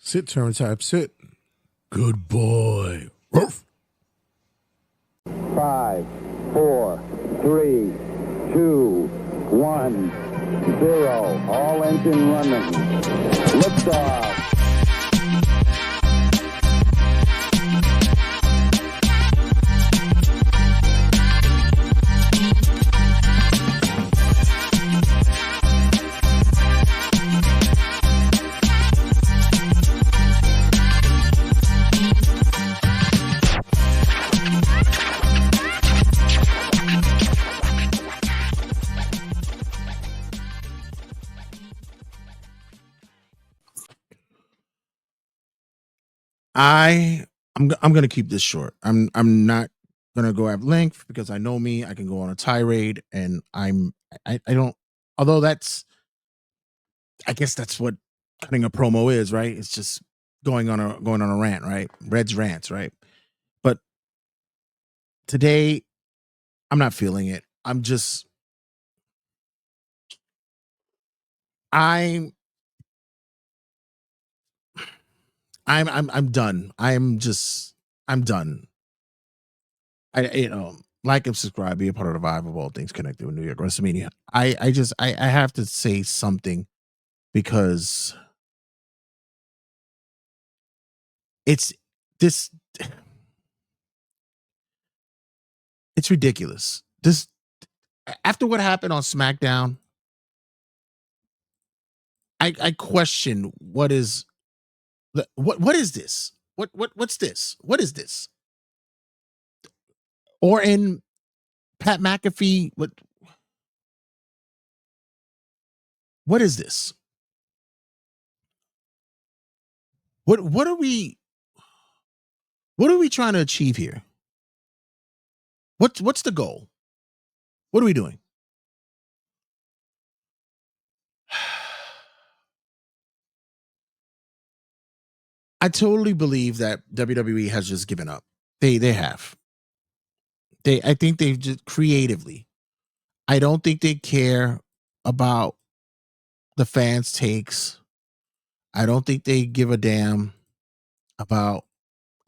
Sit, turn type, sit. Good boy. Ruff. 5, 4, 3, 2, 1, 0. All engine running. Liftoff. I'm gonna keep this short. I'm not gonna go at length because I know me. I can go on a tirade, and I don't. Although I guess that's what cutting a promo is, right? It's just going on a rant, right? Red's rants, right? But today, I'm not feeling it. I'm I'm done. I'm done. Like and subscribe, be a part of the vibe of all things connected with New York WrestleMania. I have to say something because it's this it's ridiculous. This After what happened on SmackDown, I question what is this? What's this? What is this? Or in Pat McAfee, what is this? What are we trying to achieve here? What's the goal? What are we doing? I totally believe that WWE has just given up. They have. I think they've just creatively. I don't think they care about the fans' takes. I don't think they give a damn about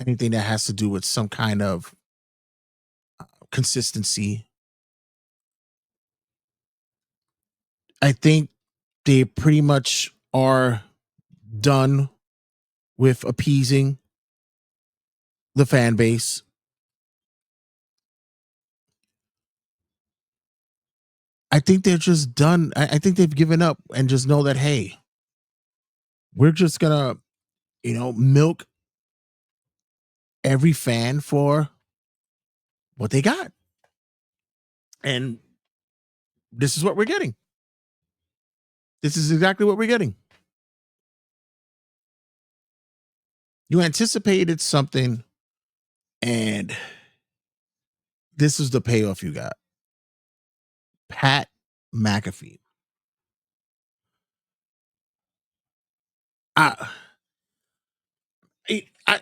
anything that has to do with some kind of consistency. I think they pretty much are done with appeasing the fan base. I think they're just done. I think they've given up and just know that, hey, we're just gonna, milk every fan for what they got. And this is what we're getting. This is exactly what we're getting. You anticipated something, and this is the payoff you got. Pat McAfee. I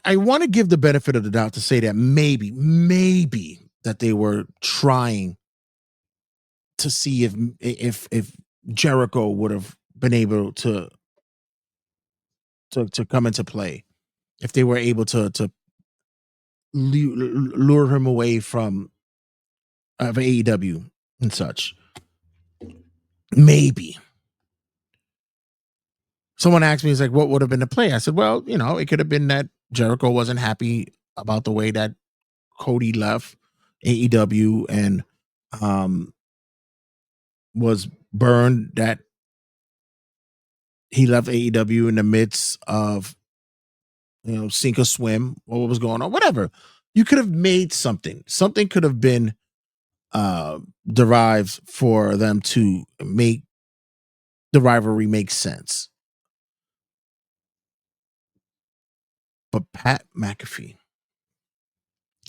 I want to give the benefit of the doubt to say that maybe that they were trying to see if Jericho would have been able to come into play, if they were able to lure him away from AEW and such. Maybe. Someone asked me, it's like, what would have been the play? I said, well, it could have been that Jericho wasn't happy about the way that Cody left AEW and was burned that he left AEW in the midst of sink or swim, or what was going on, whatever. You could have made something could have been derived for them to make the rivalry make sense. But Pat McAfee,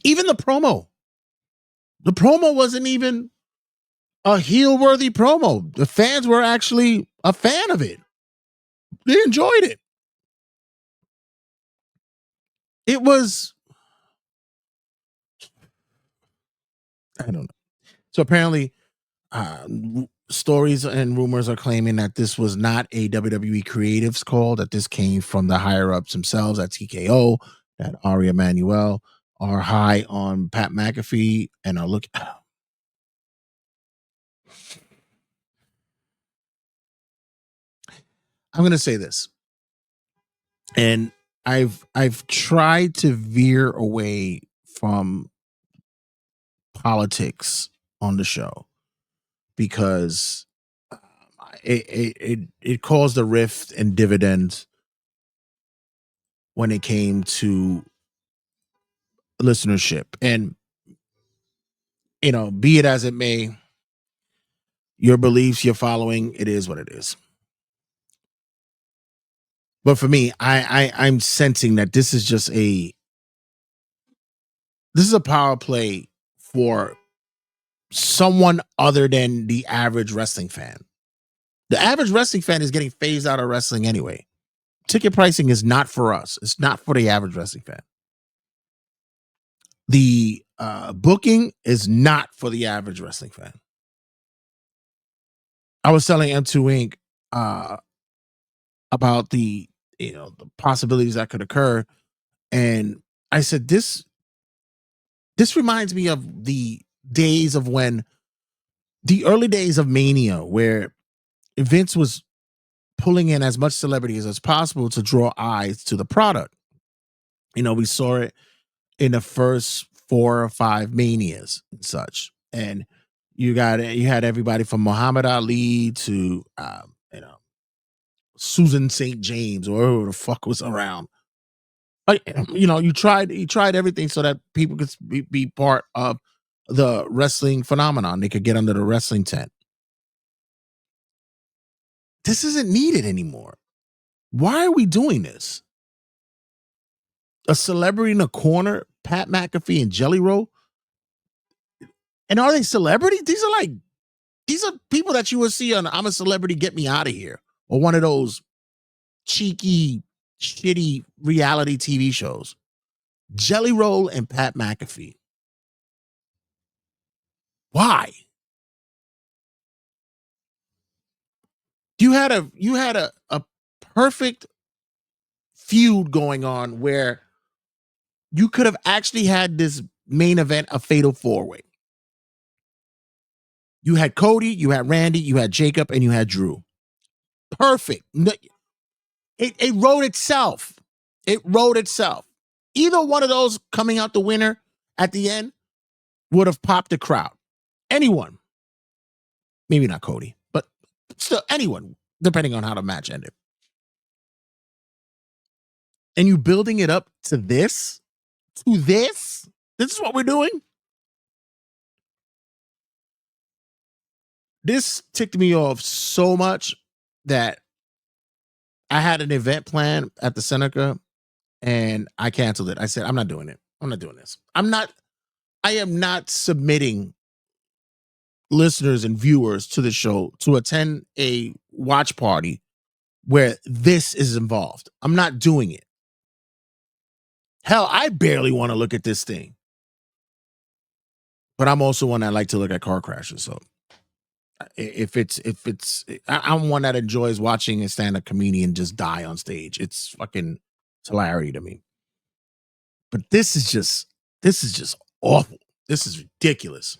even the promo wasn't even a heel worthy promo. The fans were actually a fan of it. They enjoyed it. It was, I don't know. So apparently, stories and rumors are claiming that this was not a WWE creatives call, that this came from the higher ups themselves at TKO, that Ari Emanuel are high on Pat McAfee and are looking. I'm going to say this, and I've tried to veer away from politics on the show because it caused a rift and dividends when it came to listenership. And be it as it may, your beliefs, your following, it is what it is. But for me, I'm sensing that this is just a power play for someone other than the average wrestling fan. The average wrestling fan is getting phased out of wrestling anyway. Ticket pricing is not for us. It's not for the average wrestling fan. The booking is not for the average wrestling fan. I was telling M2 Inc. About the possibilities that could occur, and I said this reminds me of the days of when the early days of Mania, where Vince was pulling in as much celebrities as possible to draw eyes to the product. We saw it in the first 4 or 5 Manias and such, and you had everybody from Muhammad Ali to Susan St. James or whoever the fuck was around. Like, you tried everything so that people could be part of the wrestling phenomenon. They could get under the wrestling tent. This isn't needed anymore. Why are we doing this? A celebrity in a corner, Pat McAfee and Jelly Roll. And are they celebrities? These are people that you would see on I'm a Celebrity, Get Me Out of Here, or one of those cheeky, shitty reality TV shows. Jelly Roll and Pat McAfee. Why? You had a perfect feud going on where you could have actually had this main event a fatal 4-way. You had Cody, you had Randy, you had Jacob, and you had Drew. Perfect. It wrote itself. It wrote itself. Either one of those coming out the winner at the end would have popped the crowd. Anyone. Maybe not Cody, but still anyone, depending on how the match ended. And you building it up to this? To this? This is what we're doing? This ticked me off so much that I had an event plan at the Seneca and I canceled it. I said, I'm not doing it. I'm not doing this. I am not submitting listeners and viewers to the show to attend a watch party where this is involved. I'm not doing it. Hell, I barely want to look at this thing. But I'm also one that like to look at car crashes. So I'm one that enjoys watching a stand-up comedian just die on stage. It's hilarity to me. But this is just awful. This is ridiculous.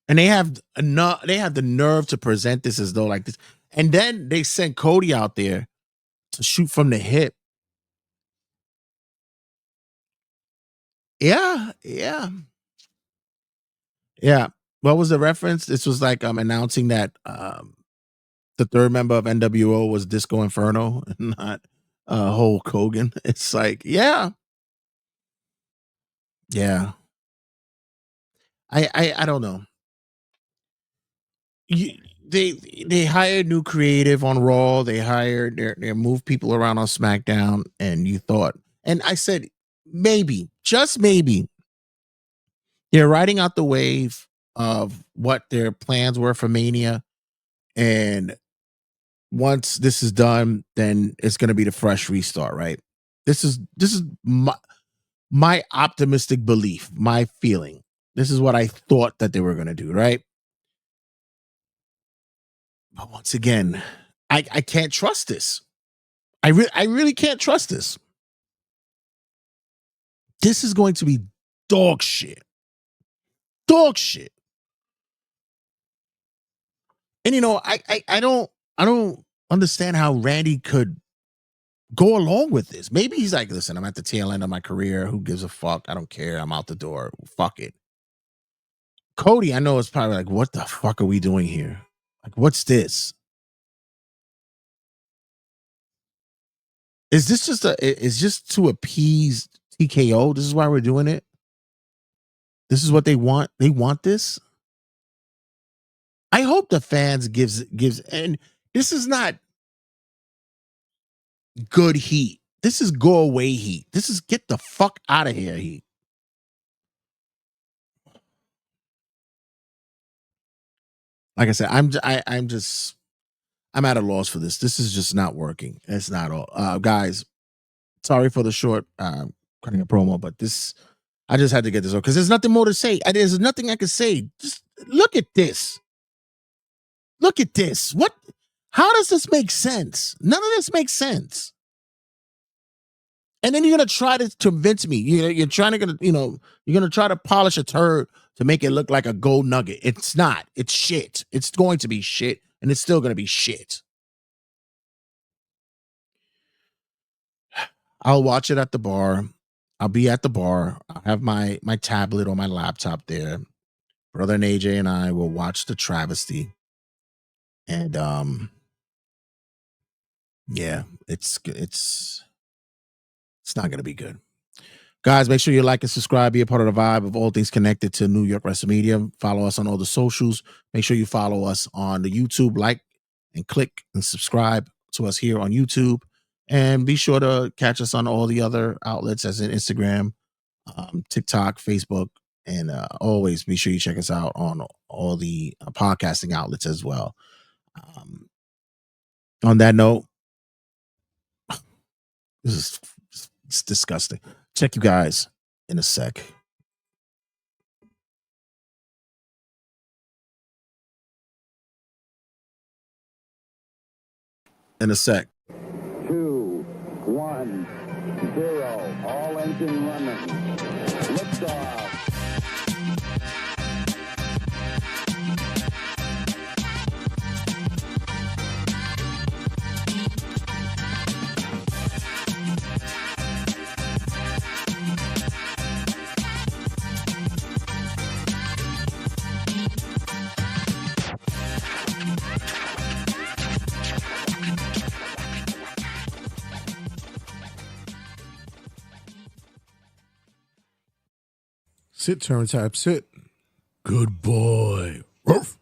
And they have the nerve to present this as though like this. And then they sent Cody out there to shoot from the hip. Yeah. What was the reference? This was like announcing that the third member of NWO was Disco Inferno, not Hulk Hogan. It's like, yeah. I don't know. They hired new creative on Raw. They hired they moved people around on SmackDown, and you thought, and I said maybe, just maybe, they're riding out the wave of what their plans were for Mania, and once this is done, then it's going to be the fresh restart, right? This is my optimistic belief, my feeling. This is what I thought that they were going to do, right? But once again, I can't trust this. I really can't trust this. This is going to be dog shit. Dog shit. And I don't understand how Randy could go along with this. Maybe he's like, listen, I'm at the tail end of my career. Who gives a fuck? I don't care. I'm out the door. Fuck it. Cody, I know, is probably like, what the fuck are we doing here? Like, what's this? Is this just to appease TKO? This is why we're doing it. This is what they want. They want this. I hope the fans gives, and this is not good heat. This is go away heat. This is get the fuck out of here heat. Like I said, I'm at a loss for this. This is just not working. It's not all. Guys, sorry for the short cutting a promo, but I just had to get this over because there's nothing more to say. There's nothing I can say. Just look at this. Look at this. What? How does this make sense? None of this makes sense. And then you're gonna try to convince me. You're trying to you're gonna try to polish a turd to make it look like a gold nugget. It's not. It's shit. It's going to be shit, and it's still gonna be shit. I'll watch it at the bar. I'll be at the bar. I'll have my tablet or my laptop there. Brother and AJ and I will watch the travesty. And yeah, it's not gonna be good. Guys, make sure you like and subscribe, be a part of the vibe of all things connected to New York Wrestling Media. Follow us on all the socials. Make sure you follow us on the YouTube, like and click and subscribe to us here on YouTube. And be sure to catch us on all the other outlets as in Instagram, TikTok, Facebook, and always be sure you check us out on all the podcasting outlets as well. On that note, it's disgusting. Check you guys in a sec. In a sec. 2, 1, 0. All engine running. Liftoff. Sit, turn type, sit. Good boy. Ruff.